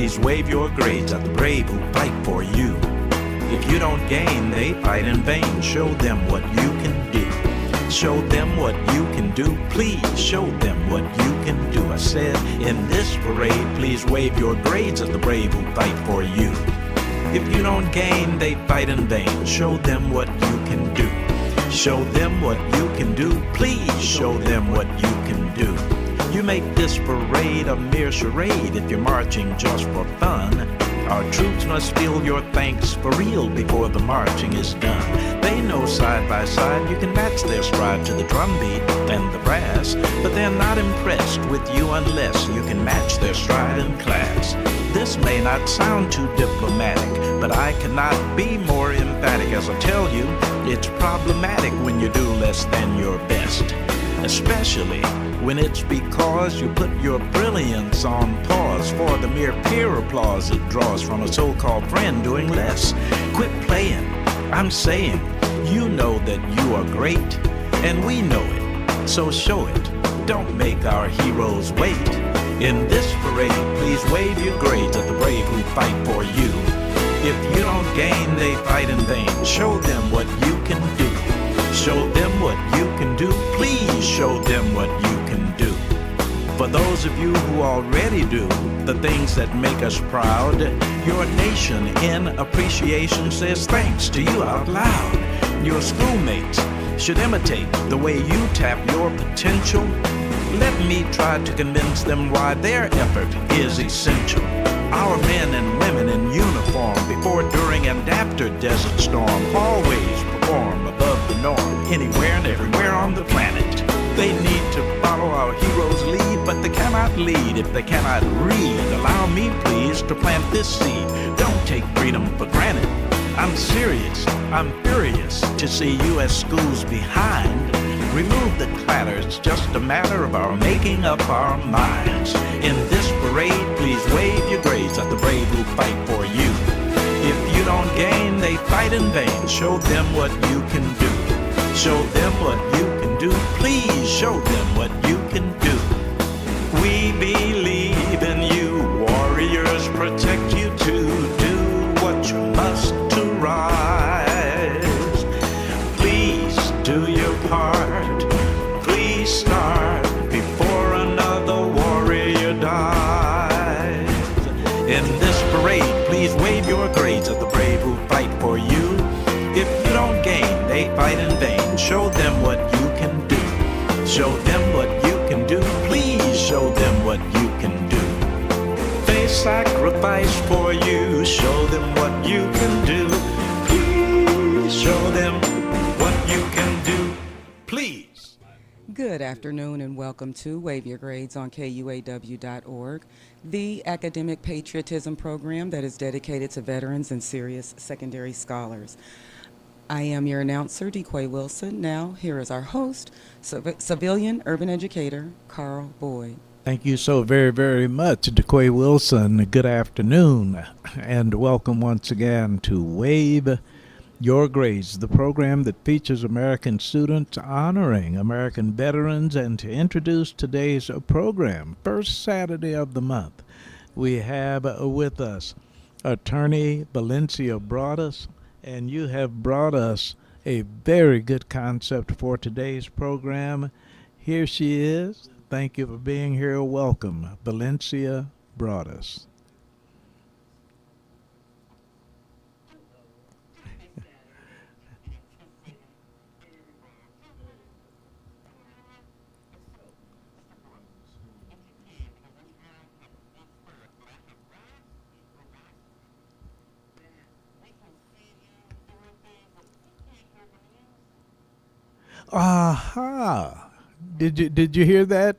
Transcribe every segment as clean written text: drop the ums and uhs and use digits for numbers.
please wave your grades at the brave who fight for you. If you don't gain, they fight in vain. Show them what you can do. Show them what you can do. Please show them what you can do. I said, in this parade, please wave your grades at the brave who fight for you. If you don't gain, they fight in vain. Show them what you can do. Show them what you can do. Please show them what you can do. You make this parade a mere charade if you're marching just for fun. Our troops must feel your thanks for real before the marching is done. They know side by side you can match their stride to the drum beat and the brass, but they're not impressed with you unless you can match their stride in class. This may not sound too diplomatic, but I cannot be more emphatic as I tell you, it's problematic when you do less than your best. Especially when it's because you put your brilliance on pause for the mere peer applause it draws from a so-called friend doing less. Quit playing, I'm saying, you know that you are great, and we know it, so show it. Don't make our heroes wait. In this parade, please wave your grades at the brave who fight for you. If you don't gain, they fight in vain. Show them what you can do. Show them what you can do. Please show them what you can do. For those of you who already do the things that make us proud, your nation in appreciation says thanks to you out loud. Your schoolmates should imitate the way you tap your potential. Let me try to convince them why their effort is essential. Our men and women in uniform, before, during, and after Desert Storm, always perform above the norm, anywhere and everywhere on the planet. They need to follow our heroes' lead, but they cannot lead if they cannot read. Allow me, please, to plant this seed. Don't take freedom for granted. I'm serious, I'm furious to see U.S. schools behind. Remove the clatter, it's just a matter of our making up our minds. In this parade, please wave your grades at the brave who fight for you. If you don't gain, they fight in vain. Show them what you can do. Show them what you can do. Please show them what you can do. We believe in you, warriors protect you to do what you must to rise. Please do your part. Please start before another warrior dies. In this parade, please wave your grades at the brave who fight for you. If you don't gain, they fight in vain. Show them what you can do. Show them what you can do. Please show them what you can do. They sacrifice for you. Show them what you can do. Please show them what you can do. Please. Good afternoon and welcome to Wave Your Grades on KUAW.org, the academic patriotism program that is dedicated to veterans and serious secondary scholars. I am your announcer, KUAW Wilson. Now, here is our host, civilian urban educator, Carl Boyd. Thank you so very, very much, KUAW Wilson. Good afternoon, and welcome once again to Wave Your Grades, the program that features American students honoring American veterans. And to introduce today's program, first Saturday of the month, we have with us Attorney Valencia Broaddus, and you have brought us a very good concept for today's program. Here she is. Thank you for being here. Welcome, Valencia Broaddus. Aha! Did you hear that?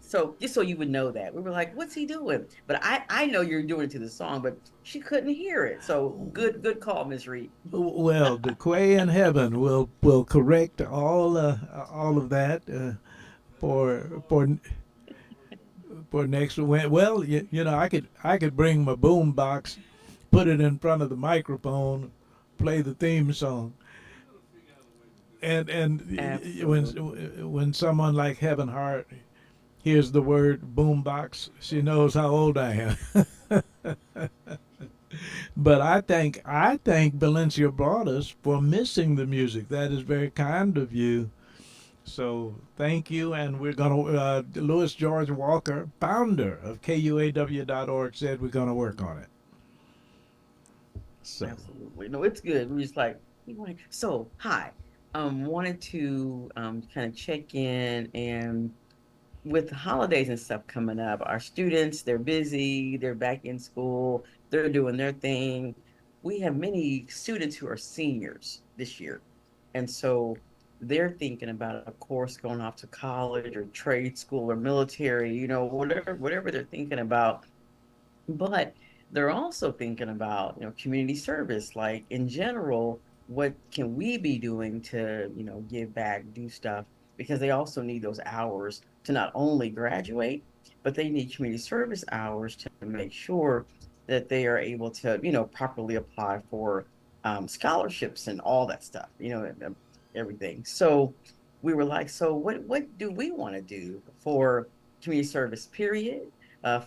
So just so you would know that we were like, "What's he doing?" But I know you're doing it to the song, but she couldn't hear it. So good call, Miss Reed. Well, the KUAW in heaven will correct all of that for next week. Well, you know, I could bring my boom box, put it in front of the microphone, play the theme song. And Absolutely. when someone like Heaven Hart hears the word boombox, she knows how old I am. But I thank Valencia Broadus for missing the music. That is very kind of you. So thank you, and we're gonna. Louis George Walker, founder of KUAW.org, said we're gonna work on it. So Absolutely. No, it's good. We're just like, so hi. Wanted to kind of check in, and with the holidays and stuff coming up, our students, they're busy, they're back in school, they're doing their thing. We have many students who are seniors this year. And so they're thinking about, of course, going off to college or trade school or military, whatever they're thinking about. But they're also thinking about, community service, like in general, what can we be doing to, give back, do stuff, because they also need those hours to not only graduate, but they need community service hours to make sure that they are able to, properly apply for scholarships and all that stuff, and everything. So we were like, so what do we want to do for community service, period?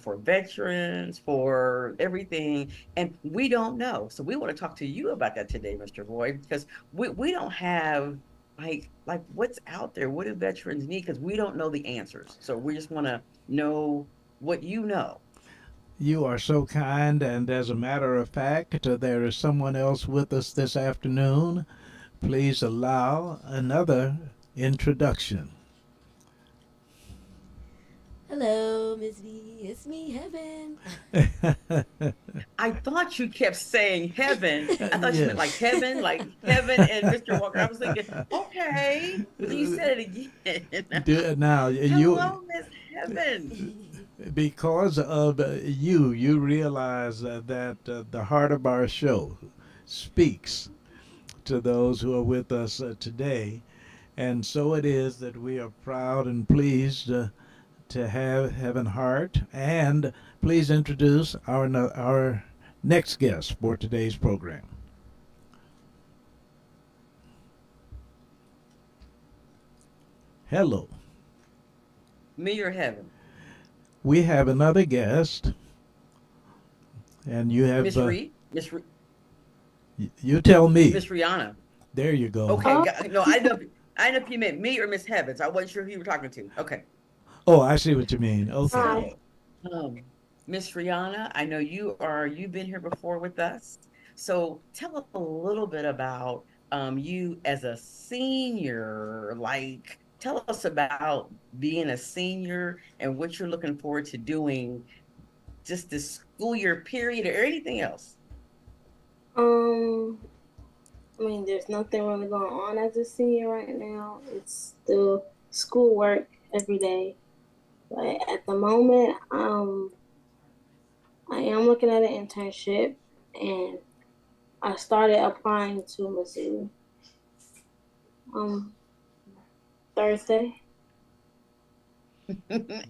For veterans, for everything. And we don't know. So we want to talk to you about that today, Mr. Boyd, because we don't have like what's out there. What do veterans need? Because we don't know the answers. So we just want to know what you know. you are so kind, and as a matter of fact, there is someone else with us this afternoon. Please allow another introduction. Hello, Miss V. It's me, Heaven. I thought you kept saying heaven. I thought you meant Yes. like heaven and Mr. Walker. I was thinking, okay, you said it again. Now you, Hello, Miss Heaven. because of you realize that the heart of our show speaks to those who are with us today, and so it is that we are proud and pleased to have Heaven Hart. And please introduce our next guest for today's program. Hello. Me or heaven? We have another guest, and you have Miss Reed? you tell me. Miss Rihanna. There you go. Okay, no, I know if you meant me or Miss Heavens. I wasn't sure who you were talking to. Okay, Oh, I see what you mean. Okay. so Miss Rihanna, I know you've been here before with us. So tell us a little bit about you as a senior. Like, tell us about being a senior and what you're looking forward to doing just this school year period or anything else. Um, I mean, there's nothing really going on as a senior right now. It's still schoolwork every day. But at the moment, I am looking at an internship, and I started applying to Mizzou um Thursday.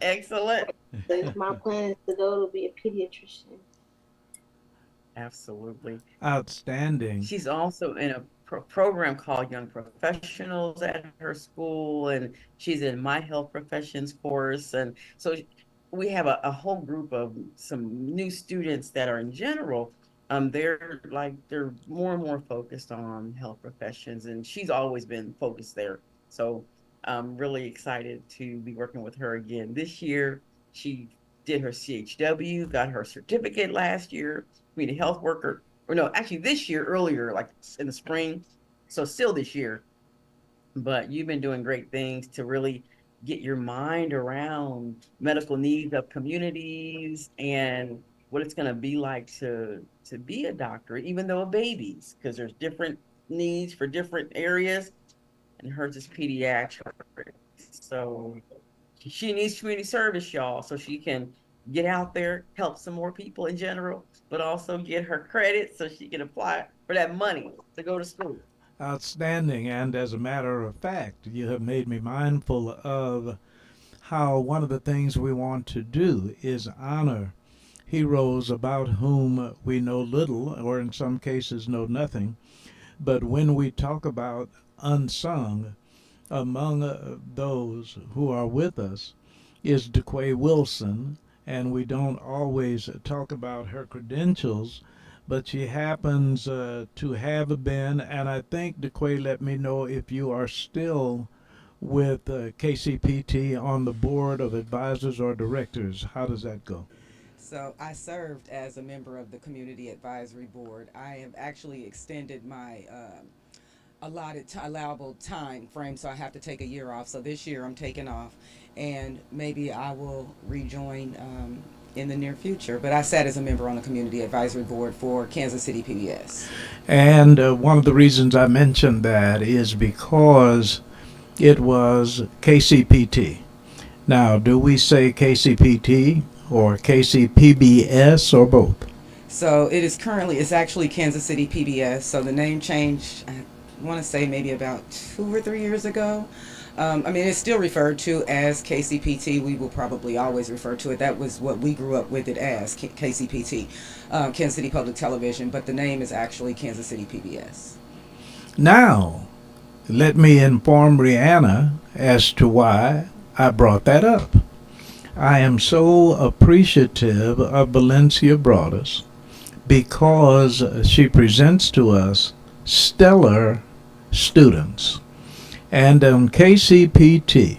Excellent. But my plan is to go to be a pediatrician. Absolutely. Outstanding. She's also in a program called Young Professionals at her school, and she's in My Health Professions course. And so we have a whole group of some new students that are in general. They're more and more focused on health professions, and she's always been focused there. So I'm really excited to be working with her again this year. She did her CHW, got her certificate last year, community health worker, or no, actually this year earlier, like in the spring. So still this year, but you've been doing great things to really get your mind around medical needs of communities and what it's going to be like to be a doctor, even though of babies, because there's different needs for different areas, and hers is pediatrics. So she needs community service, y'all, so she can get out there, help some more people in general, but also get her credit so she can apply for that money to go to school. Outstanding. And as a matter of fact, you have made me mindful of how one of the things we want to do is honor heroes about whom we know little, or in some cases know nothing. But when we talk about unsung, among those who are with us, is DeQuay Wilson, and we don't always talk about her credentials, but she happens to have been, and I think DeQuay let me know if you are still with KCPT on the board of advisors or directors. How does that go? So I served as a member of the Community Advisory Board. I have actually extended my allowable time frame, so I have to take a year off. So this year I'm taking off, and maybe I will rejoin in the near future. But I sat as a member on the Community Advisory Board for Kansas City PBS. And one of the reasons I mentioned that is because it was KCPT. Now, do we say KCPT or KCPBS or both? So it is currently, it's actually Kansas City PBS. So the name changed, I want to say maybe about 2 or 3 years ago. I mean, it's still referred to as KCPT. We will probably always refer to it. That was what we grew up with it as, KCPT, Kansas City Public Television. But the name is actually Kansas City PBS. Now, let me inform Rihanna as to why I brought that up. I am so appreciative of Valencia Broadus because she presents to us stellar students. And on KCPT,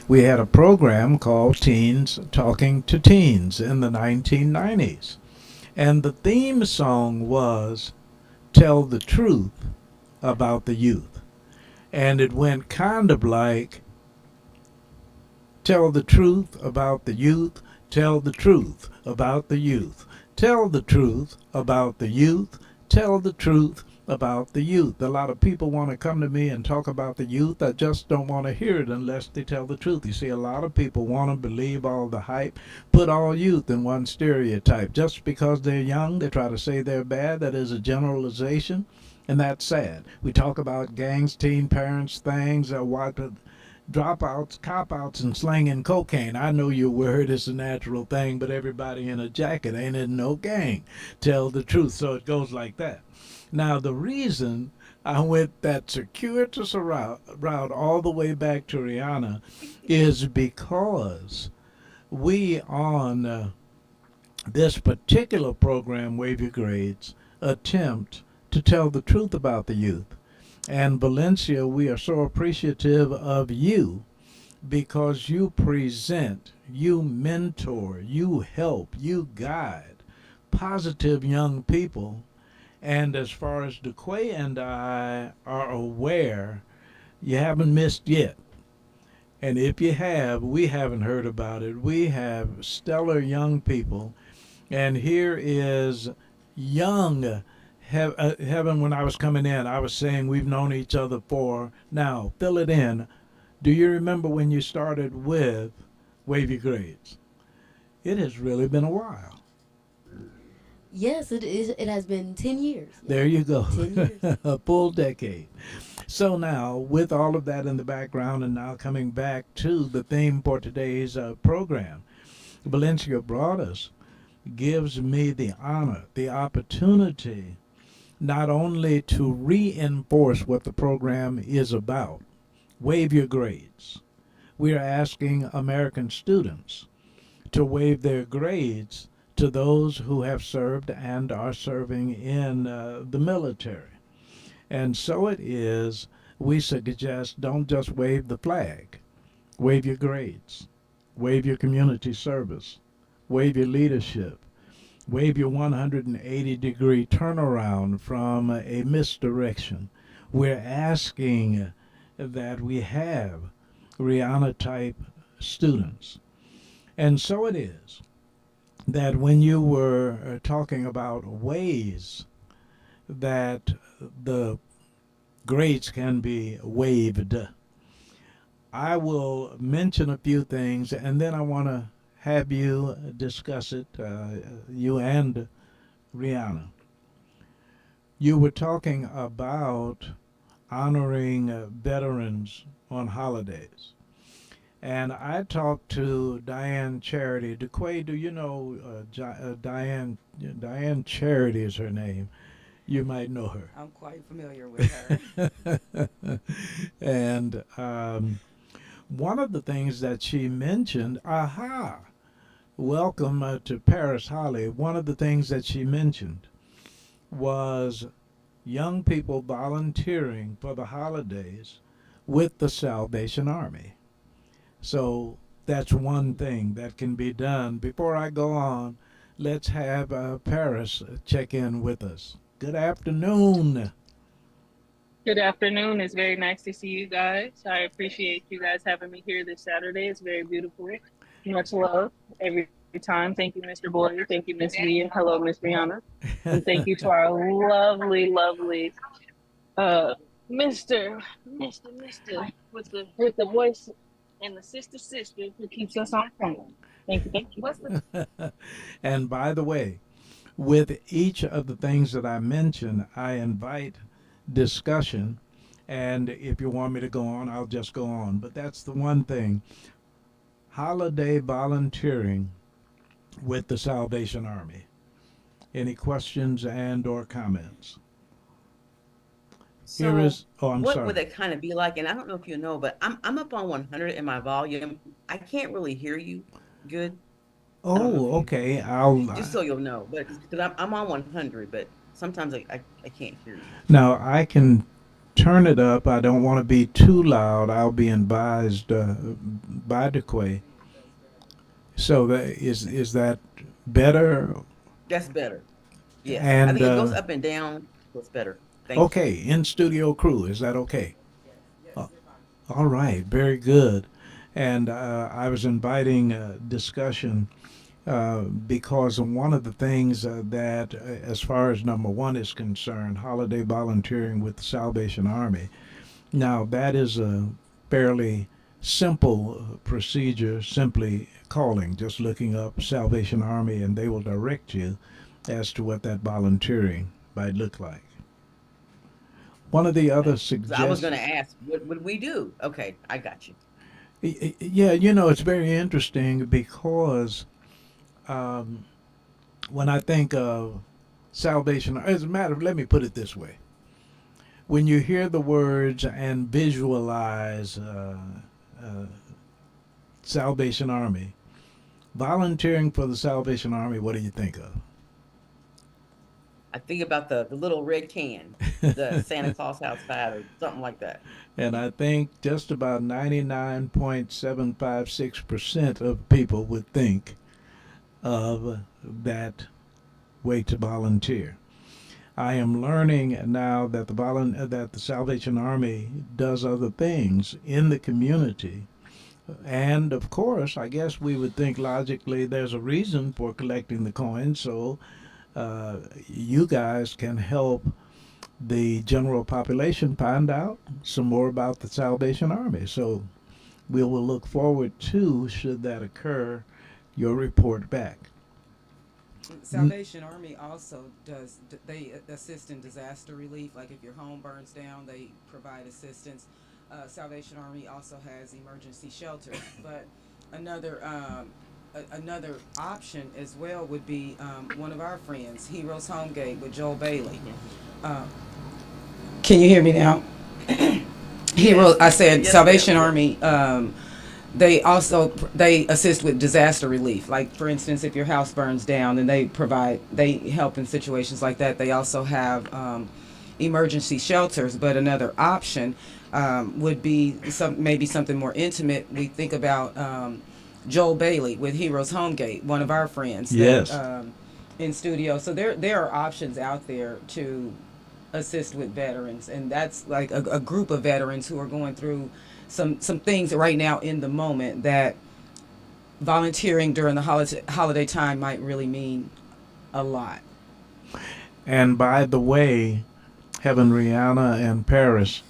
we had a program called Teens Talking to Teens in the 1990s. And the theme song was Tell the Truth About the Youth. And it went kind of like, tell the truth about the youth, tell the truth about the youth, tell the truth about the youth, tell the truth about the youth. A lot of people want to come to me and talk about the youth. I just don't want to hear it unless they tell the truth. You see, a lot of people want to believe all the hype, put all youth in one stereotype. Just because they're young, they try to say they're bad. That is a generalization, and that's sad. We talk about gangs, teen parents, things, what dropouts, cop-outs, and slinging cocaine. I know your word is a natural thing, but everybody in a jacket ain't in no gang. Tell the truth. So it goes like that. Now, the reason I went that circuitous route all the way back to Rihanna is because we on this particular program, Wave Your Grades, attempt to tell the truth about the youth. And Valencia, we are so appreciative of you because you present, you mentor, you help, you guide positive young people. And as far as DeQuay and I are aware, you haven't missed yet. And if you have, we haven't heard about it. We have stellar young people. And here is young Heaven. When I was coming in, I was saying we've known each other for, now fill it in. Do you remember when you started with Wavy Grades? It has really been a while. Yes, it is. It has been 10 years. There you go. 10 years. A full decade. So now, with all of that in the background, and now coming back to the theme for today's program, Valencia Broadus gives me the honor, the opportunity, not only to reinforce what the program is about, waive your grades. We are asking American students to waive their grades to those who have served and are serving in the military. And so it is, we suggest don't just wave the flag, wave your grades, wave your community service, wave your leadership, wave your 180-degree turnaround from a misdirection. We're asking that we have Rihanna-type students. And so it is that when you were talking about ways that the grades can be waived, I will mention a few things, and then I want to have you discuss it, you and Rihanna. You were talking about honoring veterans on holidays. And I talked to Diane Charity. DeQuay, do you know Diane? Diane Charity is her name. You might know her. I'm quite familiar with her. And one of the things that she mentioned, aha, welcome to Paris Holly. One of the things that she mentioned was young people volunteering for the holidays with the Salvation Army. So that's one thing that can be done. Before I go on, let's have Paris check in with us. Good afternoon. Good afternoon. It's very nice to see you guys. I appreciate you guys having me here this Saturday. It's very beautiful. Much love every time. Thank you, Mr. Boyd. Thank you, Miss V, and hello, Miss Brianna. And thank you to our lovely uh Mister with the voice and the sister who keeps us on point. Thank you. And by the way, with each of the things that I mentioned, I invite discussion. And if you want me to go on, I'll just go on. But that's the one thing, holiday volunteering with the Salvation Army. Any questions and or comments? Here So is, oh, I'm what would sorry. that kind of be like? And I don't know if you know, but I'm up on 100 in my volume. I can't really hear you good. I don't know if Oh, you, okay. just so you'll know, but because I'm on 100, but sometimes I can't hear you. Now I can turn it up. I don't want to be too loud. I'll be advised by DeQuay. So is that better? That's better. Yes, I And think it goes up and down. So it's better. Thank you. okay, in studio crew, is that okay? Uh, Yes, you're fine. all right, very good. And I was inviting discussion because one of the things that, as far as number one is concerned, holiday volunteering with the Salvation Army. Now, that is a fairly simple procedure, simply calling, just looking up Salvation Army, and they will direct you as to what that volunteering might look like. One of the other Okay. So I was going suggestions, to ask, what would we do? Okay, I got you. yeah, it's very interesting because um, when I think of Salvation, as a matter of, let me put it this way: when you hear the words and visualize uh, Salvation Army, volunteering for the Salvation Army, what do you think I think about the little red can, the of? Santa Claus outside or something like that. And I think just about 99.756% of people would think of that way to volunteer. I am learning now that that the Salvation Army does other things in the community. And of course, I guess we would think logically there's a reason for collecting the coins, so uh, you guys can help the general population find out some more about the Salvation Army. So we will look forward to, should that occur, your report back. Salvation Army also they assist in disaster relief. Like if your home burns down, they provide assistance. Salvation Army also has emergency shelters. But another another option as well would be one of our friends, Heroes Homegate with Joel Bailey. Uh, can you hear me now? Hero, Yes, I said yes, ma'am. Salvation Army. They assist with disaster relief. Like for instance, if your house burns down, and they help in situations like that. They also have emergency shelters. But another option would be maybe something more intimate. We think about Joel Bailey with Heroes Homegate, one of our friends that Yes. in studio. So there are options out there to assist with veterans, and that's like a group of veterans who are going through some things right now in the moment that volunteering during the holiday time might really mean a lot. And by the way, Heaven, Rihanna, and Paris,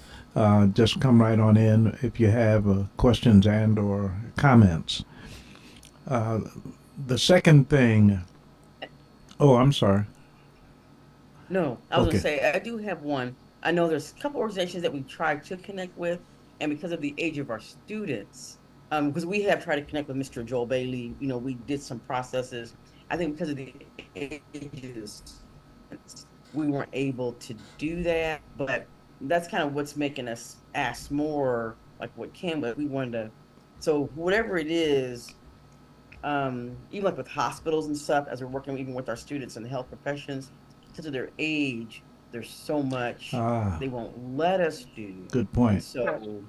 just come right on in if you have questions and or comments. Uh, the second thing, oh, I'm sorry. No, I was gonna Okay. say I do have one. I know there's a couple organizations that we tried to connect with, and because of the age of our students, because we have tried to connect with Mr. Joel Bailey, we did some processes. I think because of the age of the students, we weren't able to do that, but that's kind of what's making us ask more, like what can, but we wanted to So whatever it is, even like with hospitals and stuff, as we're working even with our students in the health professions, because of their age, there's so much Ah, they won't let us do. good And point. so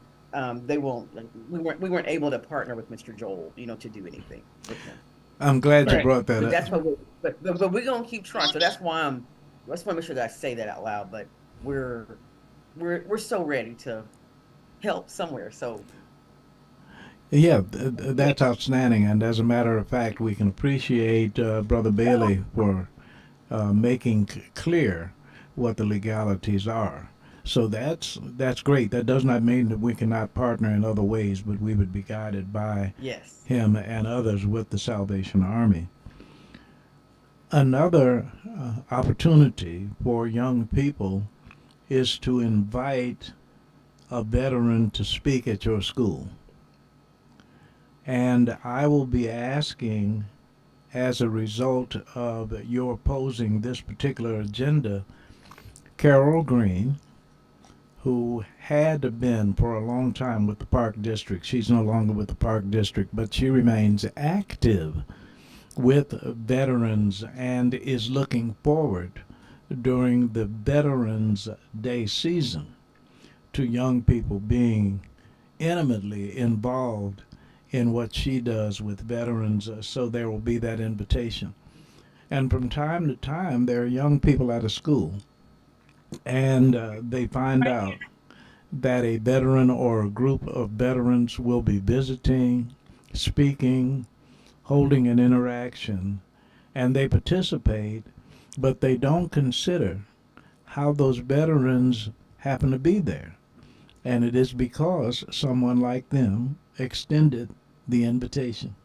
they won't like we weren't able to partner with Mr. Joel, to do anything with him. I'm glad you But Right. brought that but up. that's what but we're gonna keep trying. So that's why I make sure that I say that out loud. But we're we're so ready to help somewhere. So Yeah, yeah. that's outstanding. And as a matter of fact, we can appreciate Brother Bailey for making clear what the legalities are. So that's great. That does not mean that we cannot partner in other ways, but we would be guided by Yes. him and others with the Salvation Army. Another opportunity for young people is to invite a veteran to speak at your school. And I will be asking, as a result of your posing this particular agenda, Carol Green, who had been for a long time with the Park District. She's no longer with the Park District, but she remains active with veterans and is looking forward during the Veterans Day season to young people being intimately involved in what she does with veterans. So there will be that invitation. And from time to time, there are young people at a school, and they find out that a veteran or a group of veterans will be visiting, speaking, holding an interaction, and they participate, but they don't consider how those veterans happen to be there. And it is because someone like them extended the invitation.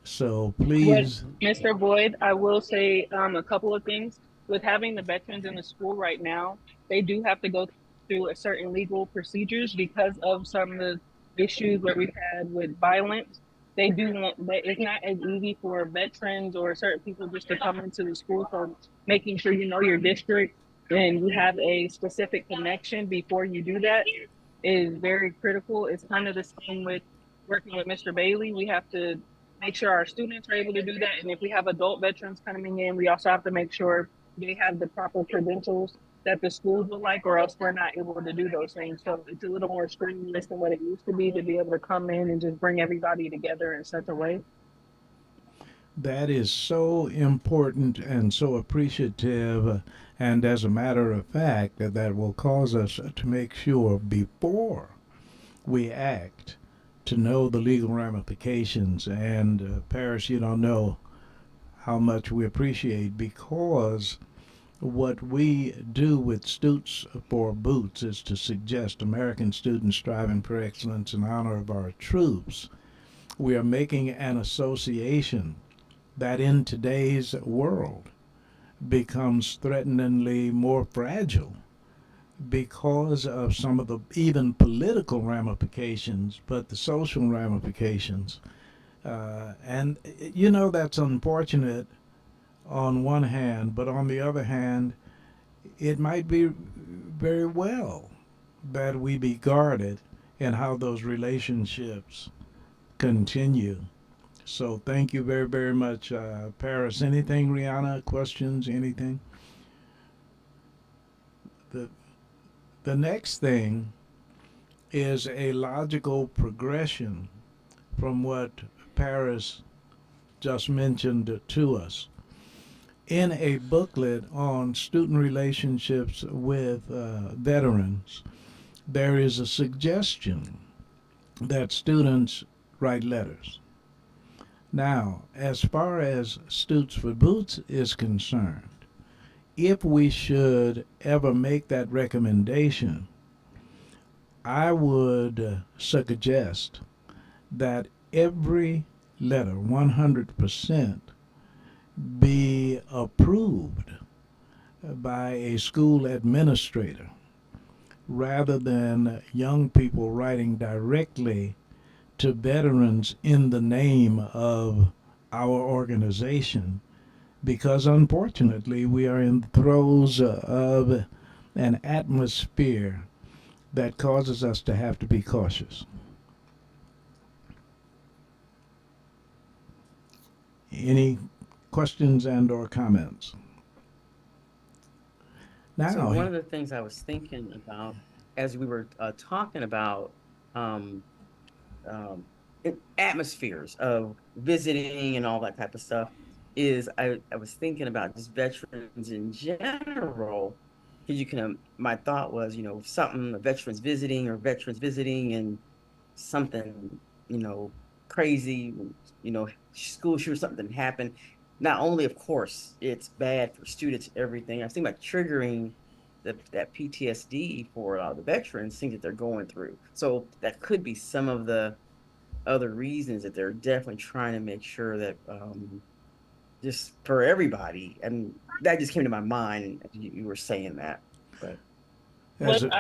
So What, please, Mr. Boyd, I will say a couple of things. With having the veterans in the school right now, they do have to go through a certain legal procedures because of some of the issues that we've had with violence. They do want, but it's not as easy for veterans or certain people just to come into the school. So making sure you know your district and you have a specific connection before you do that is very critical. It's kind of the same with working with Mr. Bailey. We have to make sure our students are able to do that. And if we have adult veterans coming in, we also have to make sure they have the proper credentials that the schools would like, or else we're not able to do those things. So it's a little more strenuous than what it used to be able to come in and just bring everybody together in such a way. that is so important and so appreciative. And as a matter of fact, that will cause us to make sure before we act to know the legal ramifications. And Paris, you don't know how much we appreciate, because what we do with Students for Boots is to suggest American students striving for excellence in honor of our troops. We are making an association that in today's world becomes threateningly more fragile because of some of the even political ramifications, but the social ramifications. And that's unfortunate on one hand, but on the other hand, it might be very well that we be guarded in how those relationships continue. So thank you very, very much, Paris. Anything, Rihanna? Questions? Anything? The the next thing is a logical progression from what Paris just mentioned to us. In a booklet on student relationships with veterans, there is a suggestion that students write letters. Now, as far as Students for Boots is concerned, if we should ever make that recommendation, I would suggest that every letter, 100%, be approved by a school administrator rather than young people writing directly to veterans in the name of our organization, because unfortunately we are in the throes of an atmosphere that causes us to have to be cautious. Any questions and or comments? So Now, one of the things I was thinking about as we were talking about um, um, atmospheres of visiting and all that type of stuff is I was thinking about just veterans in general. Because you can, my thought was, if something, a veterans visiting or veterans visiting and something, you know, crazy, school shooter, something happened. Not only, of course, it's bad for students, everything. I was thinking about triggering that PTSD for a lot of the veterans, things that they're going through. So that could be some of the other reasons that they're definitely trying to make sure that just for everybody. And that just came to my mind as you were saying that. But as But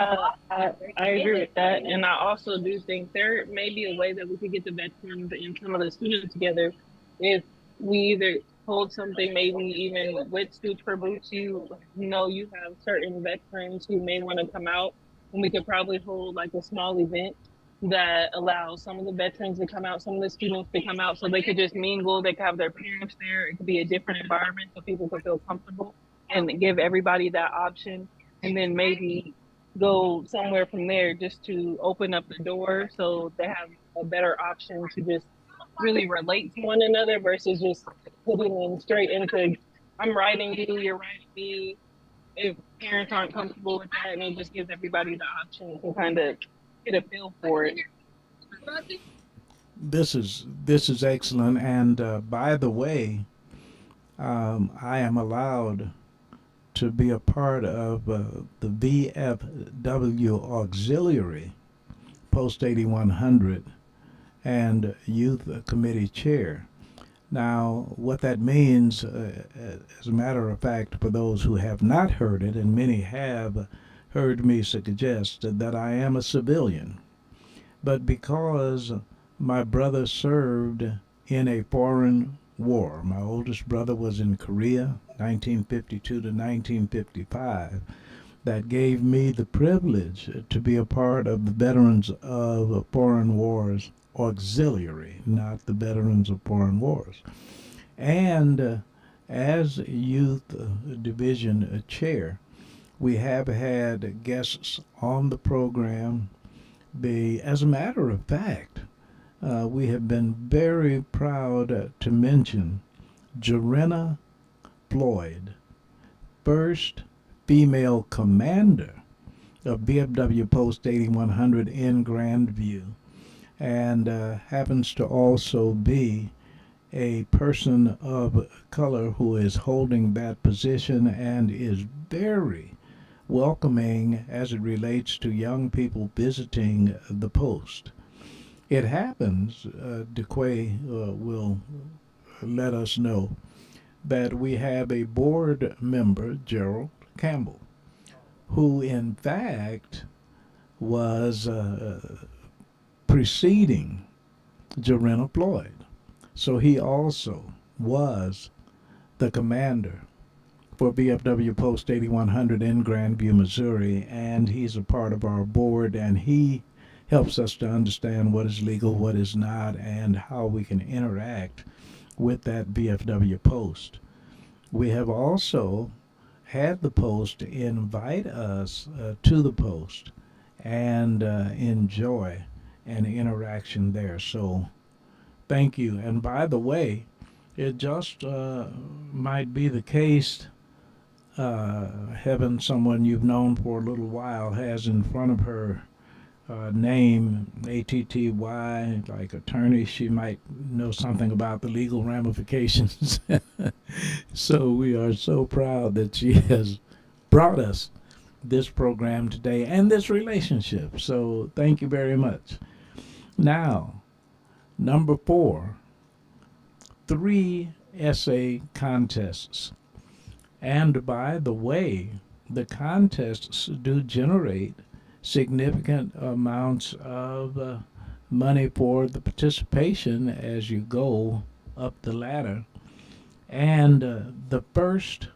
it, I agree with that, and I also do think there may be a way that we could get the veterans and some of the students together if we either hold something, maybe even with Scooch for Boots. You have certain veterans who may want to come out, and we could probably hold like a small event that allows some of the veterans to come out, some of the students to come out, so they could just mingle. They could have their parents there. It could be a different environment so people could feel comfortable, and give everybody that option, and then maybe go somewhere from there just to open up the door so they have a better option to just really relate to one another versus just putting them straight into I'm writing you, you're writing me. If parents aren't comfortable with that, and it just gives everybody the option to kind of get a feel for it. this is excellent. And by the way, I am allowed to be a part of the VFW Auxiliary Post 8100 and Youth Committee Chair. Now, what that means, as a matter of fact, for those who have not heard it, and many have heard me suggest that I am a civilian, but because my brother served in a foreign war, my oldest brother was in Korea, 1952 to 1955, that gave me the privilege to be a part of the Veterans of Foreign Wars Auxiliary, not the Veterans of Foreign Wars. And as Youth Division Chair, we have had guests on the program. As a matter of fact, we have been very proud to mention Jorenna Floyd, first female commander of VFW Post 8100 in Grandview, and happens to also be a person of color who is holding that position and is very welcoming as it relates to young people visiting the post. It happens, DeQuay will let us know, that we have a board member, Gerald Campbell, who in fact was preceding Jorenna Floyd. So he also was the commander for VFW Post 8100 in Grandview, Missouri, and he's a part of our board, and he helps us to understand what is legal, what is not, and how we can interact with that VFW post. We have also had the post invite us to the post and enjoy an interaction there. So thank you. And by the way, it just might be the case, heaven, someone you've known for a little while has in front of her name ATTY, like attorney. She might know something about the legal ramifications. So we are so proud that she has brought us this program today and this relationship. So thank you very much. Now, number 4, 3 essay contests. And by the way, the contests do generate significant amounts of money for the participation as you go up the ladder. And the first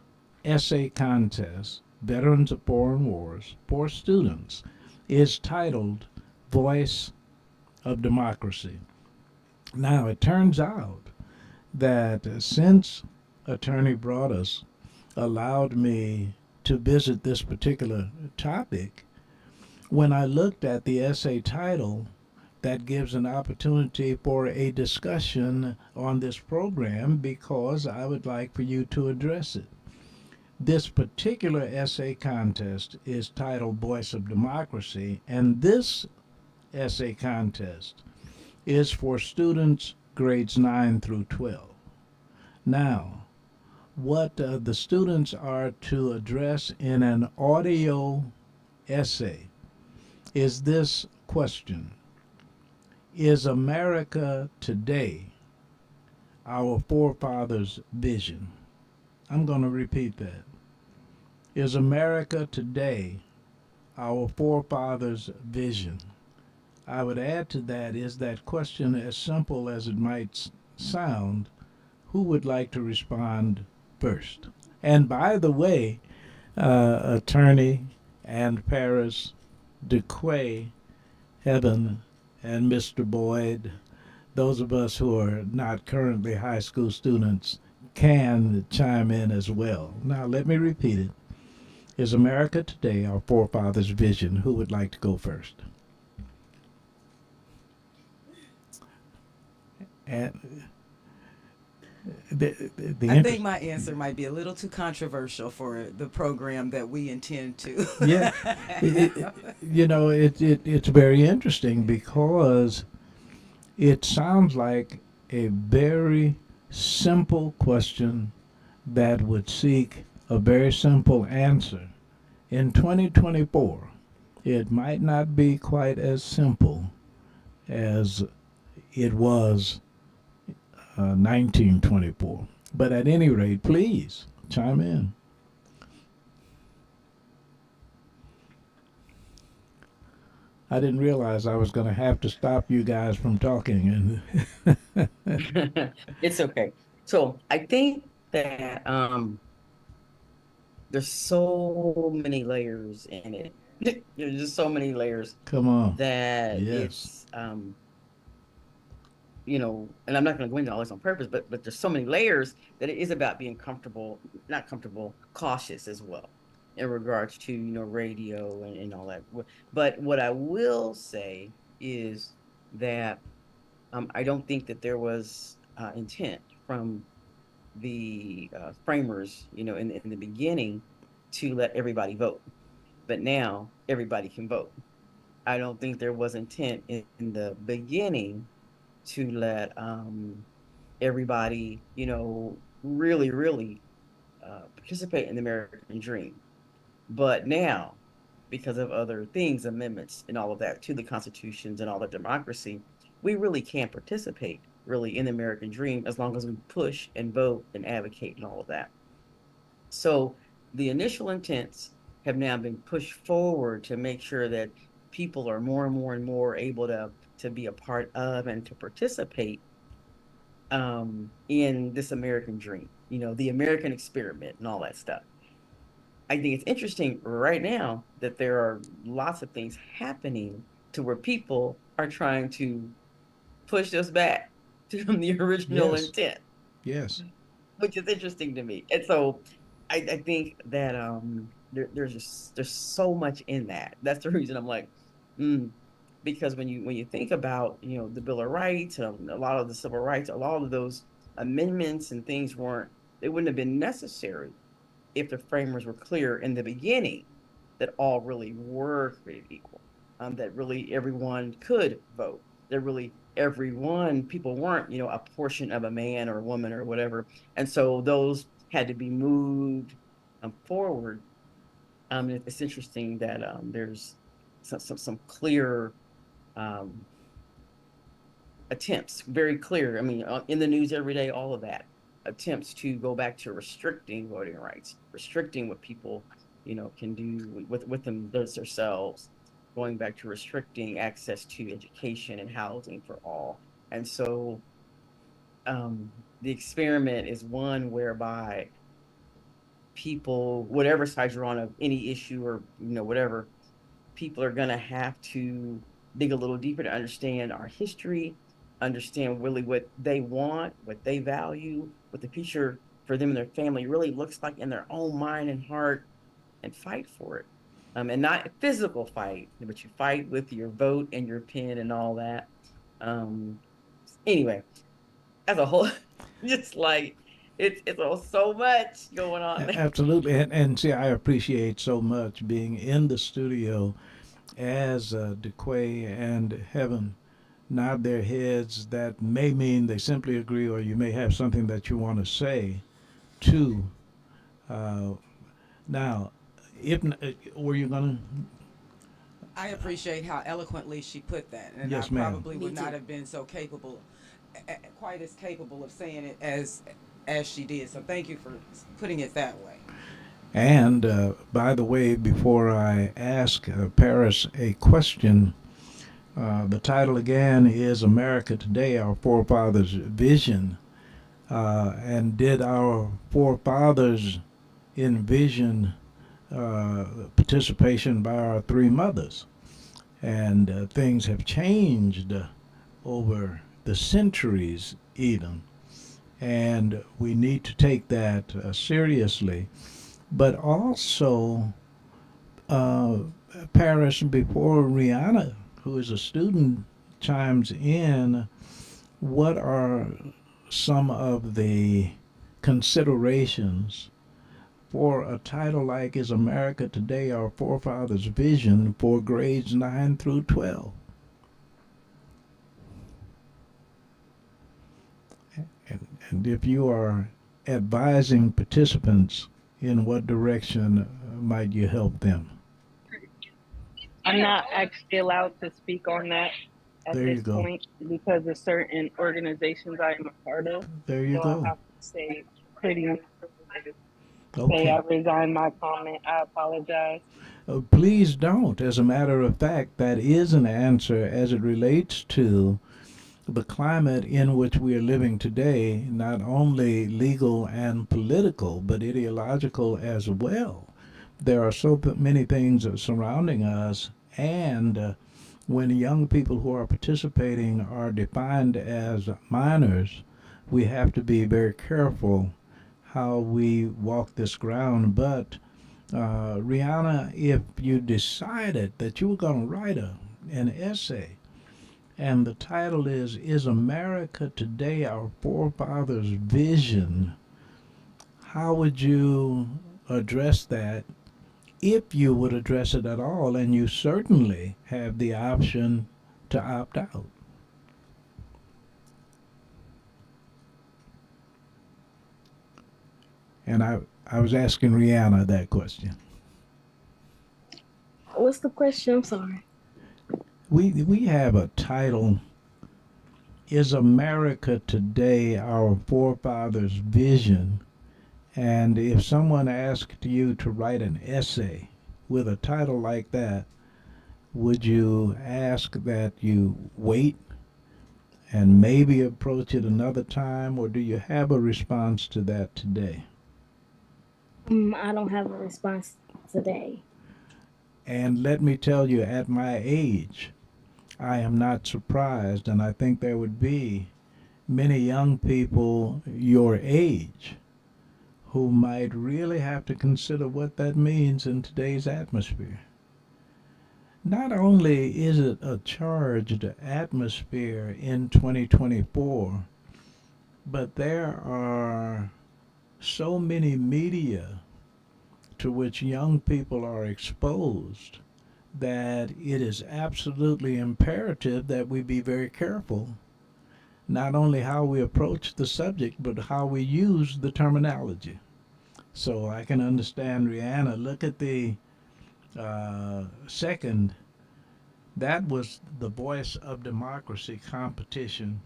essay contest, Veterans of Foreign Wars, for students, is titled Voice of Democracy. Now, it turns out that since Attorney Broadus allowed me to visit this particular topic, when I looked at the essay title, that gives an opportunity for a discussion on this program because I would like for you to address it. This particular essay contest is titled Voice of Democracy, and this essay contest is for students grades 9 through 12. Now, what the students are to address in an audio essay is this question: Is America today our forefathers' vision? I'm going to repeat that. Is America today our forefathers' vision? I would add to that, is that question as simple as it might sound? Who would like to respond first? And by the way, Attorney and Paris, DeQuay, Heaven, and Mr. Boyd, those of us who are not currently high school students can chime in as well. Now, let me repeat it. Is America today our forefathers' vision? Who would like to go first? And I think my answer might be a little too controversial for the program that we intend to. Yeah, it's very interesting because it sounds like a very simple question that would seek a very simple answer. In 2024, it might not be quite as simple as it was 1924. But at any rate, please chime in. I didn't realize I was going to have to stop you guys from talking. And It's okay. So I think that there's so many layers in it. There's just so many layers come on, that yes, it's and I'm not going to go into all this on purpose, but there's so many layers that it is about being comfortable, not comfortable, cautious as well in regards to radio and all that. But what I will say is that I don't think that there was intent from the framers, in the beginning, to let everybody vote. But now everybody can vote. I don't think there was intent in the beginning to let everybody, really, really participate in the American dream. But now, because of other things, amendments and all of that to the constitutions and all the democracy, we really can't participate really in the American dream as long as we push and vote and advocate and all of that. So the initial intents have now been pushed forward to make sure that people are more and more and more able to be a part of and to participate in this American dream, the American experiment and all that stuff. I think it's interesting right now that there are lots of things happening to where people are trying to push us back from the original yes, intent, yes, which is interesting to me. And so I think that there's so much in that. That's the reason I'm like, mm, because when you think about the Bill of Rights, a lot of the civil rights, a lot of those amendments and things they wouldn't have been necessary if the framers were clear in the beginning that all really were created equal, that really everyone could vote, that really people weren't, a portion of a man or a woman or whatever. And so those had to be moved forward. It's interesting that there's some clear um, attempts, very clear. I mean, in the news every day, all of that attempts to go back to restricting voting rights, restricting what people, can do with themselves, going back to restricting access to education and housing for all. And so, the experiment is one whereby people, whatever side you're on of any issue or whatever, people are going to have to dig a little deeper to understand our history, understand really what they want, what they value, what the future for them and their family really looks like in their own mind and heart, and fight for it. And not a physical fight, but you fight with your vote and your pen and all that. Um, anyway, as a whole, just like it's so much going on. Absolutely. And see, I appreciate so much being in the studio as DeQuay and Heaven nod their heads. That may mean they simply agree, or you may have something that you want to say to. Uh, now, if were you gonna? I appreciate how eloquently she put that, and Yes, I ma'am. probably Me would not too. have been so capable, quite as capable of saying it as she did. So thank you for putting it that way. And by the way, before I ask Paris a question, the title again is America Today, Our Forefathers' Vision. And did our forefathers envision participation by our three mothers? And things have changed over the centuries, even. And we need to take that seriously. But also, uh, Paris, before Rihanna, who is a student, chimes in, what are some of the considerations for a title like Is America Today Our Forefathers' Vision for grades 9 through 12? And if you are advising participants, in what direction might you help them? I'm not actually allowed to speak on that at There you this go. point because of certain organizations I am a part of. There you So I go. have to say pretty much say I Okay. resign my comment. I apologize. Please don't. As a matter of fact, that is an answer as it relates to the climate in which we are living today, not only legal and political, but ideological as well. There are so many things surrounding us, and when young people who are participating are defined as minors, we have to be very careful how we walk this ground. But Rihanna, if you decided that you were going to write an essay, and the title Is America Today Our Forefathers' Vision? How would you address that, if you would address it at all? And you certainly have the option to opt out. And I was asking Rihanna that question. What's the question? I'm sorry. We have a title, Is America Today Our Forefathers' Vision? And if someone asked you to write an essay with a title like that, would you ask that you wait and maybe approach it another time, or do you have a response to that today? I don't have a response today. And let me tell you, at my age, I am not surprised, and I think there would be many young people your age who might really have to consider what that means in today's atmosphere. Not only is it a charged atmosphere in 2024, but there are so many media to which young people are exposed that it is absolutely imperative that we be very careful, not only how we approach the subject, but how we use the terminology. So I can understand Rihanna. Look at the second. That was the Voice of Democracy competition,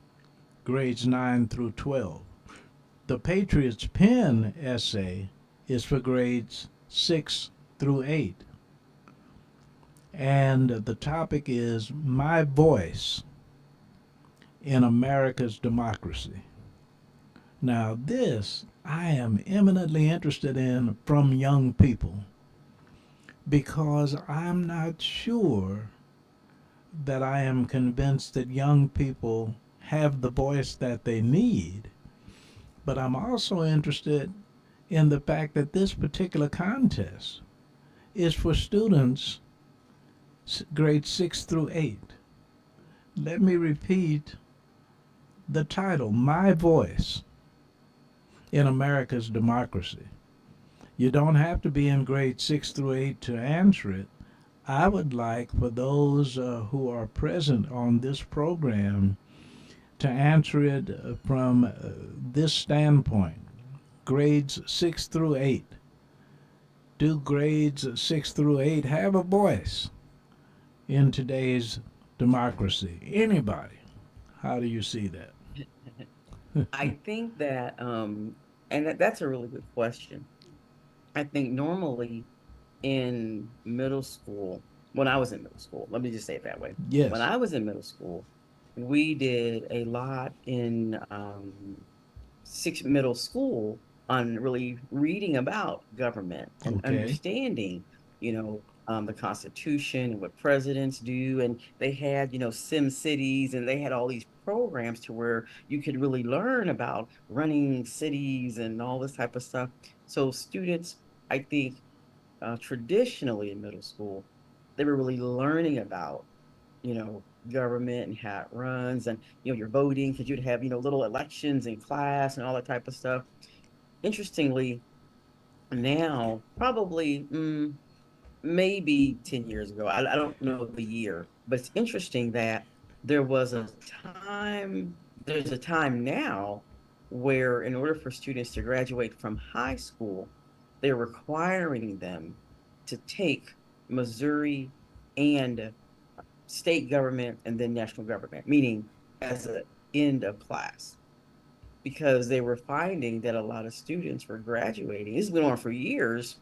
grades 9 through 12. The Patriots Pen essay is for grades 6 through 8. And the topic is My Voice in America's Democracy. Now, this I am eminently interested in from young people because I'm not sure that I am convinced that young people have the voice that they need. But I'm also interested in the fact that this particular contest is for students grades 6 through 8. Let me repeat the title, My Voice in America's Democracy. You don't have to be in grade 6 through 8 to answer it. I would like for those who are present on this program to answer it from this standpoint, grades 6 through 8. Do grades 6 through 8 have a voice in today's democracy? Anybody? How do you see that? I think that, and that's a really good question. I think normally in middle school, when I was in middle school, let me just say it that way. When Yes. I was in middle school, we did a lot in six middle school on really reading about government and Okay. understanding, the Constitution and what presidents do. And they had, Sim Cities, and they had all these programs to where you could really learn about running cities and all this type of stuff. So students, I think, traditionally in middle school, they were really learning about, government and how it runs, and you're voting because you'd have little elections in class and all that type of stuff. Interestingly, now probably maybe 10 years ago, I don't know the year, but it's interesting that there was a time, there's a time now where in order for students to graduate from high school, they're requiring them to take Missouri and state government and then national government, meaning as an end of class, because they were finding that a lot of students were graduating. This has been on for years,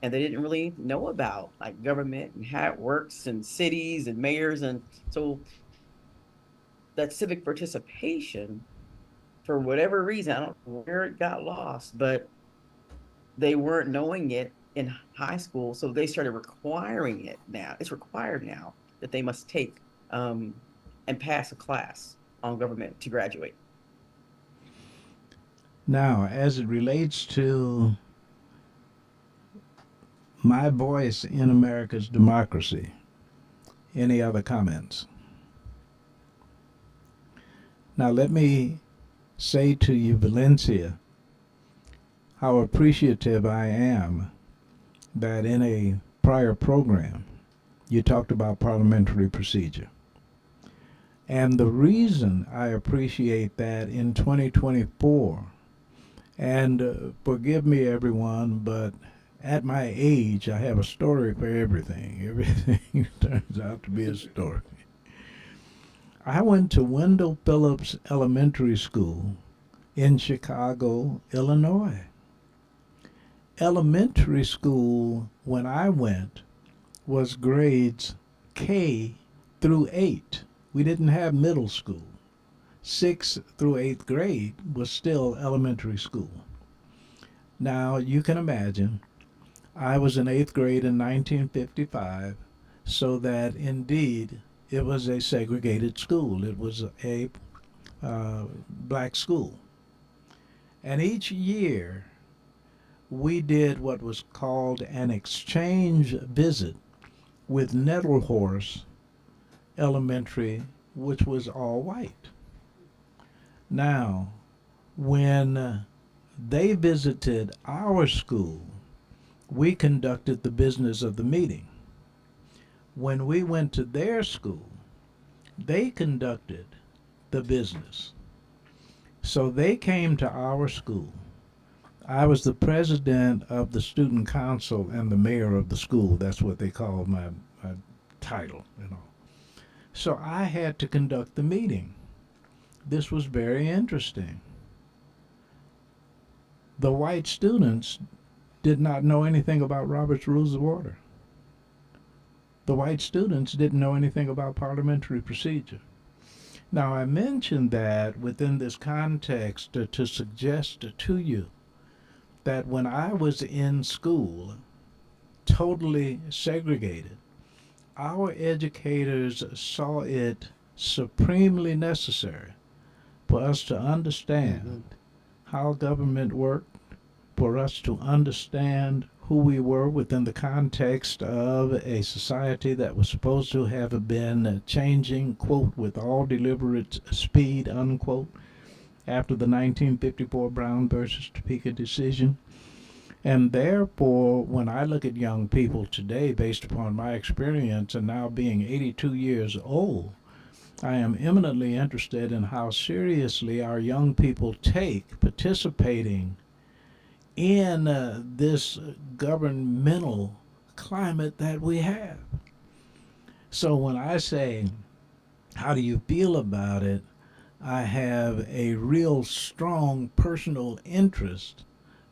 and they didn't really know about like government and how it works and cities and mayors. And so that civic participation, for whatever reason, I don't know where it got lost, but they weren't knowing it in high school. So they started requiring it now. It's required now that they must take and pass a class on government to graduate. Now, as it relates to my voice in America's democracy, any other comments? Now, let me say to you, Valencia, how appreciative I am that in a prior program you talked about parliamentary procedure. And the reason I appreciate that in 2024, and forgive me everyone, but at my age, I have a story for everything. Everything turns out to be a story. I went to Wendell Phillips Elementary School in Chicago, Illinois. Elementary school, when I went, was grades K through 8. We didn't have middle school. 6th through 8th grade was still elementary school. Now, you can imagine, I was in 8th grade in 1955, so that indeed it was a segregated school. It was a black school. And each year we did what was called an exchange visit with Nettlehorse Elementary, which was all white. Now, when they visited our school, we conducted the business of the meeting. When we went to their school, they conducted the business. So they came to our school. I was the president of the student council and the mayor of the school. That's what they call my title, you know. So I had to conduct the meeting. This was very interesting. The white students did not know anything about Robert's Rules of Order. The white students didn't know anything about parliamentary procedure. Now, I mentioned that within this context to suggest to you that when I was in school, totally segregated, our educators saw it supremely necessary for us to understand how government worked, for us to understand who we were within the context of a society that was supposed to have been changing, quote, with all deliberate speed, unquote, after the 1954 Brown versus Topeka decision. And therefore, when I look at young people today, based upon my experience and now being 82 years old, I am eminently interested in how seriously our young people take participating in this governmental climate that we have. So when I say, how do you feel about it? I have a real strong personal interest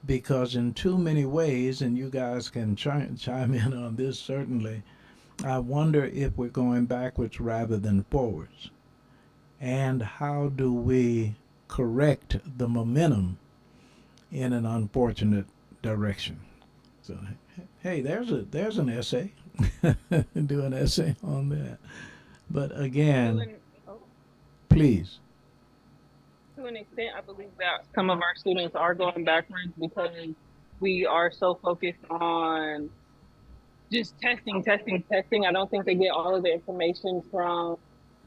because in too many ways, and you guys can chime in on this certainly, I wonder if we're going backwards rather than forwards. And how do we correct the momentum in an unfortunate direction? So, hey, there's an essay. Do an essay on that. But again, please. To an extent, I believe that some of our students are going backwards because we are so focused on just testing, testing, testing. I don't think they get all of the information from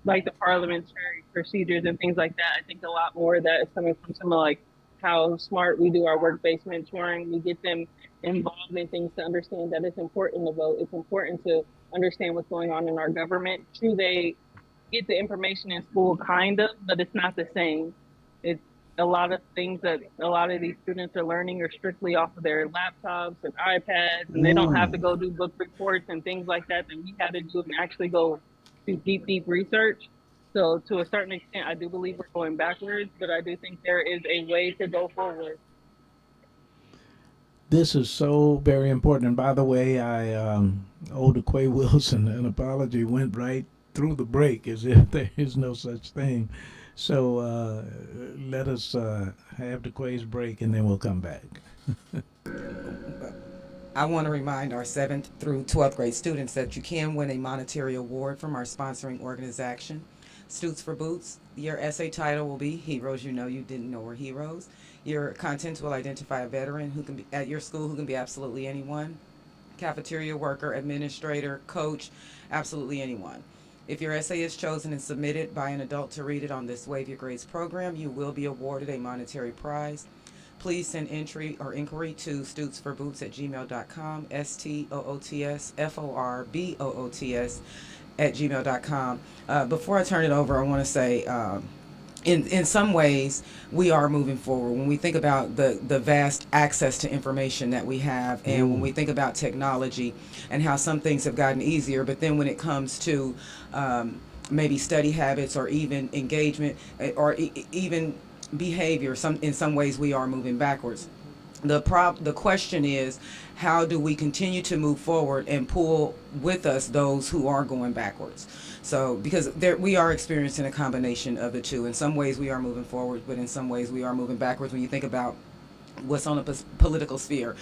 like the parliamentary procedures and things like that. I think a lot more of that is coming from some of like how smart we do our work-based mentoring. We get them involved in things to understand that it's important to vote. It's important to understand what's going on in our government. True, they get the information in school, kind of, but it's not the same. It's a lot of things that a lot of these students are learning are strictly off of their laptops and iPads, and they don't have to go do book reports and things like that we had to do and actually go do deep, deep research. So to a certain extent, I do believe we're going backwards, but I do think there is a way to go forward. This is so very important. And by the way, I owe to Quay Wilson an apology, went right through the break as if there is no such thing. So let us have the Quay's break and then we'll come back. I want to remind our 7th through 12th grade students that you can win a monetary award from our sponsoring organization, Stutes for Boots. Your essay title will be Heroes You Know You Didn't Know Were Heroes. Your contents will identify a veteran who can be at your school, who can be absolutely anyone. Cafeteria worker, administrator, coach, absolutely anyone. If your essay is chosen and submitted by an adult to read it on this Wave Your Grades program, you will be awarded a monetary prize. Please send entry or inquiry to stootsforboots@gmail.com, stootsforboots@gmail.com. Before I turn it over, I want to say, in some ways, we are moving forward. When we think about the vast access to information that we have, and when we think about technology and how some things have gotten easier, but then when it comes to maybe study habits or even engagement or even behavior, in some ways we are moving backwards. The question is, how do we continue to move forward and pull with us those who are going backwards? So, because we are experiencing a combination of the two. In some ways we are moving forward, but in some ways we are moving backwards. When you think about what's on the political sphere,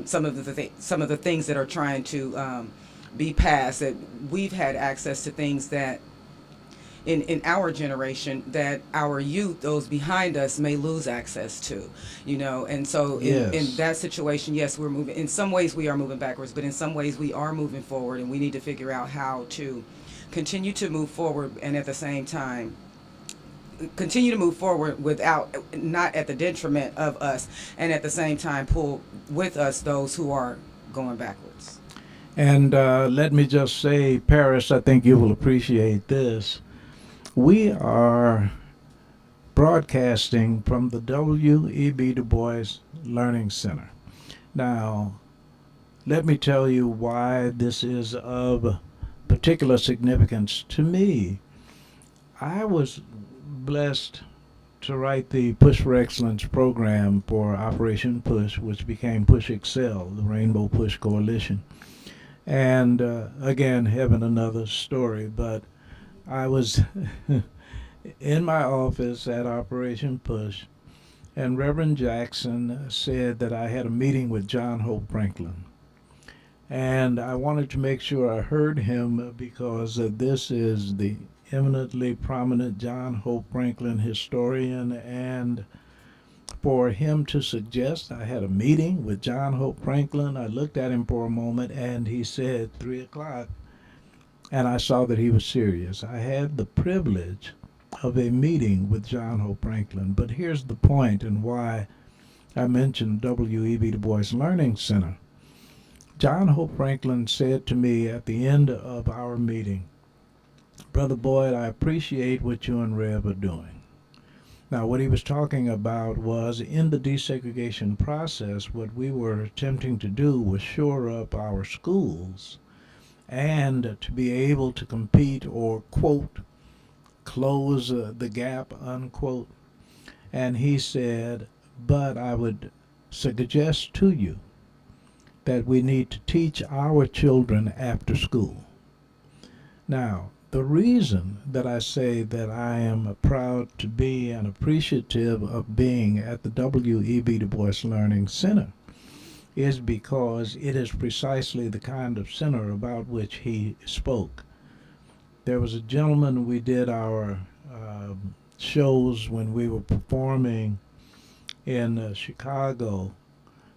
some of the things that are trying to be passed, that we've had access to things that in our generation that our youth, those behind us, may lose access to, and so in that situation, yes, we're moving. In some ways we are moving backwards, but in some ways we are moving forward, and we need to figure out how to continue to move forward, and at the same time continue to move forward without, not at the detriment of us, and at the same time pull with us those who are going backwards. And let me just say, Paris, I think you will appreciate this. We are broadcasting from the W.E.B. Du Bois Learning Center. Now, let me tell you why this is of particular significance to me. I was blessed to write the Push for Excellence program for Operation Push, which became Push Excel, the Rainbow Push Coalition. And again, heaven another story, but I was in my office at Operation Push, and Reverend Jackson said that I had a meeting with John Hope Franklin. And I wanted to make sure I heard him because this is the eminently prominent John Hope Franklin historian, and for him to suggest I had a meeting with John Hope Franklin, I looked at him for a moment and he said 3 o'clock, and I saw that he was serious. I had the privilege of a meeting with John Hope Franklin, but here's the point and why I mentioned W.E.B. Du Bois Learning Center. John Hope Franklin said to me at the end of our meeting, Brother Boyd, I appreciate what you and Rev are doing. Now, what he was talking about was in the desegregation process, what we were attempting to do was shore up our schools and to be able to compete or, quote, close the gap, unquote. And he said, but I would suggest to you that we need to teach our children after school. Now, the reason that I say that I am proud to be and appreciative of being at the W.E.B. Du Bois Learning Center is because it is precisely the kind of center about which he spoke. There was a gentleman, we did our shows when we were performing in Chicago,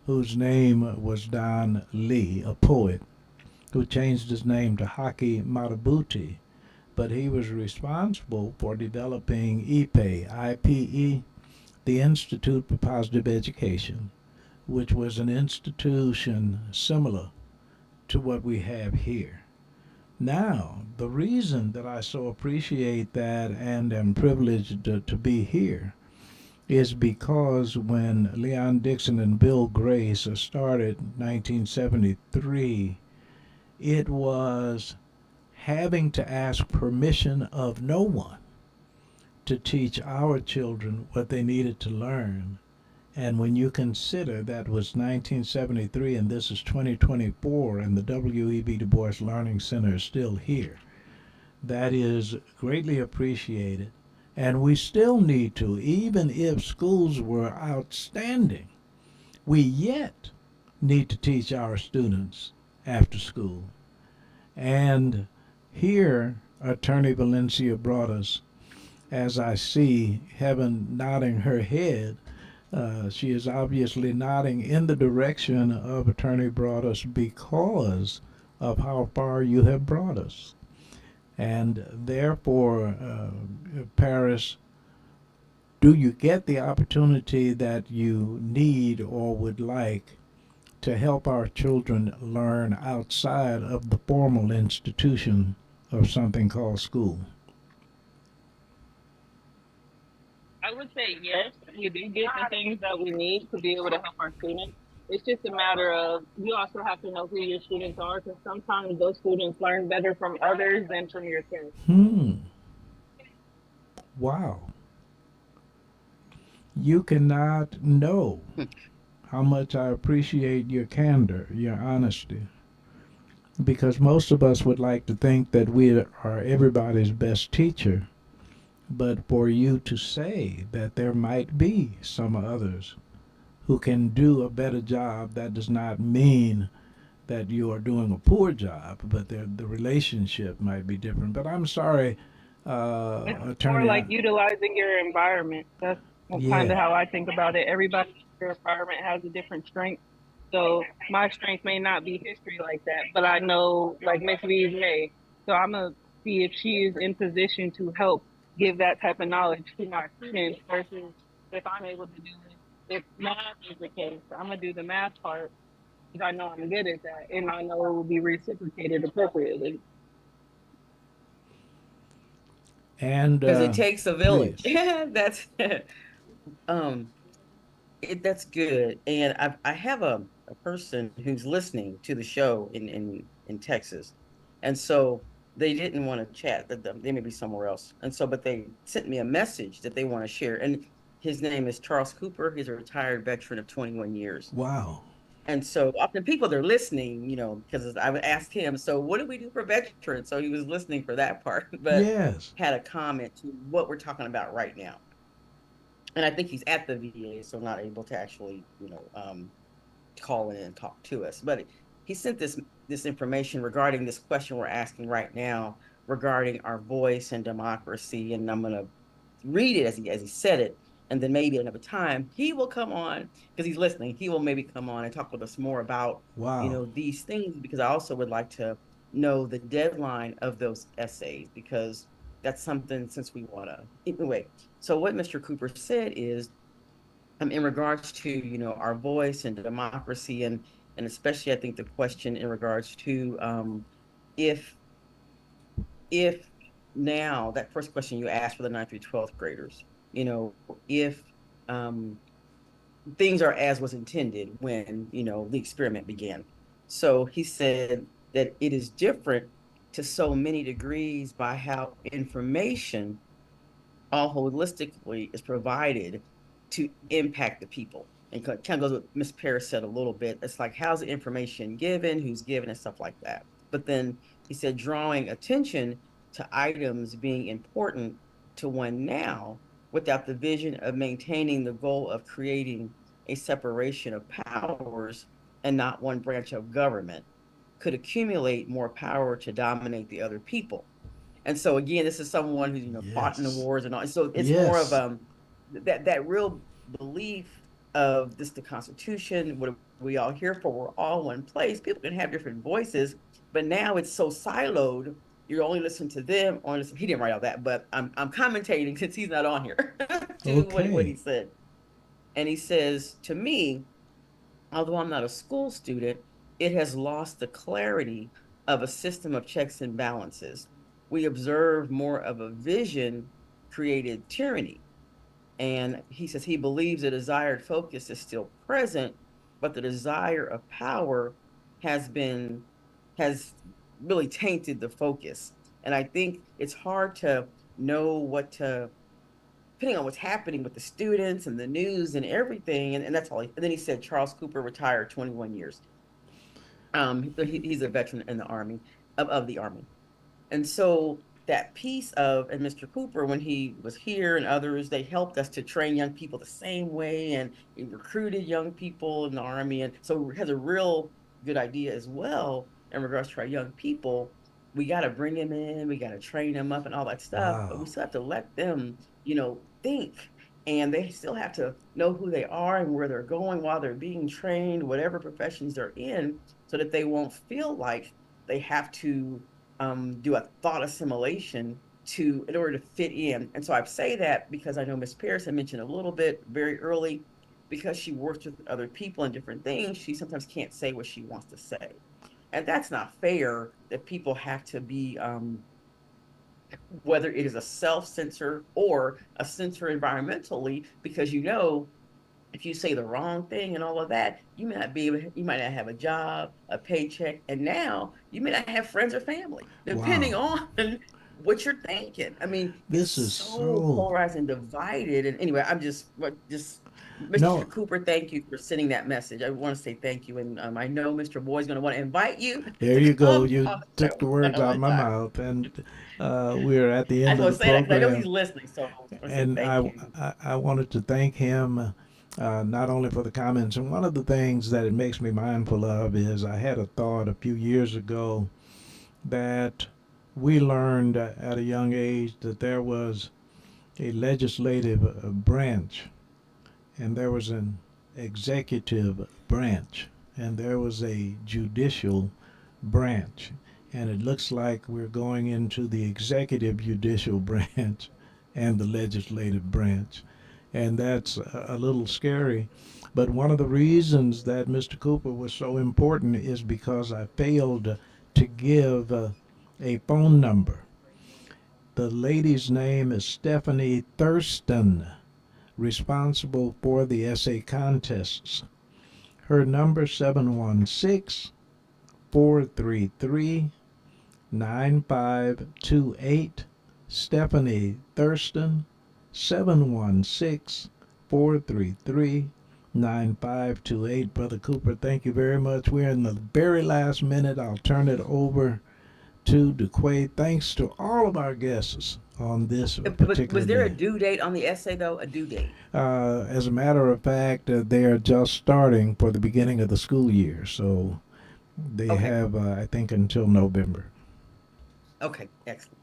whose name was Don Lee, a poet, who changed his name to Haki Matabuti, but he was responsible for developing IPE, the Institute for Positive Education, which was an institution similar to what we have here. Now, the reason that I so appreciate that and am privileged to be here is because when Leon Dixon and Bill Grace started in 1973, it was having to ask permission of no one to teach our children what they needed to learn. And when you consider that was 1973 and this is 2024 and the W.E.B. Du Bois Learning Center is still here, that is greatly appreciated. And we still need to, even if schools were outstanding, we yet need to teach our students after school. And here, Attorney Valencia brought us, as I see Heaven nodding her head, she is obviously nodding in the direction of Attorney Broadus because of how far you have brought us. And therefore, Paris, do you get the opportunity that you need or would like to help our children learn outside of the formal institution of something called school? I would say yes, we do get the things that we need to be able to help our students. It's just a matter of you also have to know who your students are because sometimes those students learn better from others than from yourself. Wow. You cannot know how much I appreciate your candor, your honesty, because most of us would like to think that we are everybody's best teacher. But for you to say that there might be some others who can do a better job, that does not mean that you are doing a poor job, but the relationship might be different. But I'm sorry, It's more Attorney. like utilizing your environment. That's kind of Yeah. how I think about it. Everybody's your environment has a different strength. So my strength may not be history like that, but I know like Miss V's may. So I'm gonna see if she is in position to help give that type of knowledge to my students versus if I'm able to do it. If math is the case, I'm gonna do the math part because I know I'm good at that and I know it will be reciprocated appropriately. And Because it takes a village. please. That's um that's good. And I have a person who's listening to the show in Texas. And so they didn't want to chat. They may be somewhere else. And so, but they sent me a message that they want to share. And his name is Charles Cooper. He's a retired veteran of 21 years. Wow. And so often people they're listening, because I would ask him, so what do we do for veterans? So he was listening for that part, but Yes. had a comment to what we're talking about right now. And I think he's at the VA, so not able to actually, call in and talk to us. But he sent this information regarding this question we're asking right now regarding our voice and democracy. And I'm going to read it as he said it. And then maybe another time he will come on because he's listening. He will maybe come on and talk with us more about, Wow. these things, because I also would like to know the deadline of those essays, because that's something, since we want to, anyway. So what Mr. Cooper said is, in regards to, our voice and democracy, and especially I think the question in regards to, if if now, that first question you asked for the 9th through 12th graders, if um things are as was intended when, the experiment began. So he said that it is different to so many degrees by how information all holistically is provided to impact the people. And kind of goes what Miss Paris said a little bit. It's like, how's the information given, who's given, and stuff like that. But then he said, drawing attention to items being important to one now, without the vision of maintaining the goal of creating a separation of powers and not one branch of government, could accumulate more power to dominate the other people. And so again, this is someone who's, fought in the Yes. wars and all. So it's more of Yes. that real belief of this, the Constitution, what we all here for, we're all one place. People can have different voices, but now it's so siloed. You're only listening to them. Or listen, he didn't write all that, but I'm commentating since he's not on here to what Okay. he said. And he says, to me, although I'm not a school student, it has lost the clarity of a system of checks and balances. We observe more of a vision created tyranny. And he says he believes the desired focus is still present, but the desire of power has been, has really tainted the focus. And I think it's hard to know what to, depending on what's happening with the students and the news and everything. And that's all. And then he said Charles Cooper retired 21 years. He's a veteran in the Army, of the Army. And so that piece of, and Mr. Cooper, when he was here and others, they helped us to train young people the same way, and he recruited young people in the Army. And so has a real good idea as well in regards to our young people. We got to bring them in, we got to train them up and all that stuff, but we Wow. still have to let them, think. And they still have to know who they are and where they're going while they're being trained, whatever professions they're in, so that they won't feel like they have to do a thought assimilation to, in order to fit in. And so I say that because I know Miss Pierce, I mentioned a little bit very early, because she works with other people and different things, she sometimes can't say what she wants to say. And that's not fair, that people have to be, whether it is a self censor or a censor environmentally, because if you say the wrong thing and all of that, you might not have a job, a paycheck, and now you may not have friends or family, depending Wow. on what you're thinking. I mean, it's This is so so. polarized and divided. And anyway, I'm just Mr. No, Cooper, thank you for sending that message. I want to say thank you. And I know Mr. Boyd's going to want to invite you there to you go. come You on the took the words show out of one my time. mouth, and we're at the I end just of want the to say that because I know he's program. listening. So I want to say And thank you. I wanted to thank him not only for the comments. And one of the things that it makes me mindful of is I had a thought a few years ago that we learned at a young age that there was a legislative branch, and there was an executive branch, and there was a judicial branch. And it looks like we're going into the executive judicial branch and the legislative branch. And that's a little scary. But one of the reasons that Mr. Cooper was so important is because I failed to give a phone number. The lady's name is Stephanie Thurston, responsible for the essay contests. Her number 716-433-9528. Stephanie Thurston, 716-433-9528. Brother Cooper, thank you very much. We're in the very last minute. I'll turn it over to DeQuay. Thanks to all of our guests on this But particular was there a day. due date on the essay though? A due date? As a matter of fact, they are just starting for the beginning of the school year, so they Okay. have, I think, until November. Okay, excellent.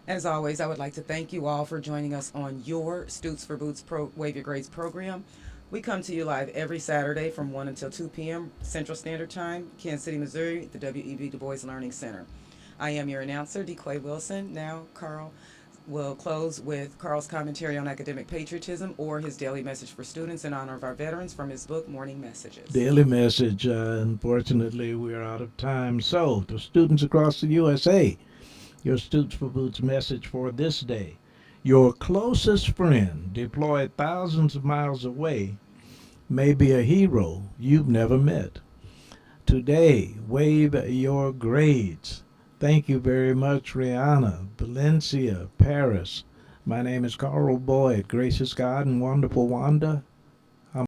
As always, I would like to thank you all for joining us on your Stoots for Boots Wave Your Grades program. We come to you live every Saturday from 1 until 2 p.m. Central Standard Time, Kansas City, Missouri, the W.E.B. Du Bois Learning Center. I am your announcer, DeQuay Wilson. Now, Carl will close with Carl's commentary on academic patriotism or his daily message for students in honor of our veterans from his book, Morning Messages. Daily message. Unfortunately, we're out of time. So, to students across the USA, your Students for Boots message for this day. Your closest friend, deployed thousands of miles away, may be a hero you've never met. Today, wave your grades. Thank you very much, Rihanna, Valencia, Paris. My name is Carl Boyd. Gracious God and wonderful Wanda.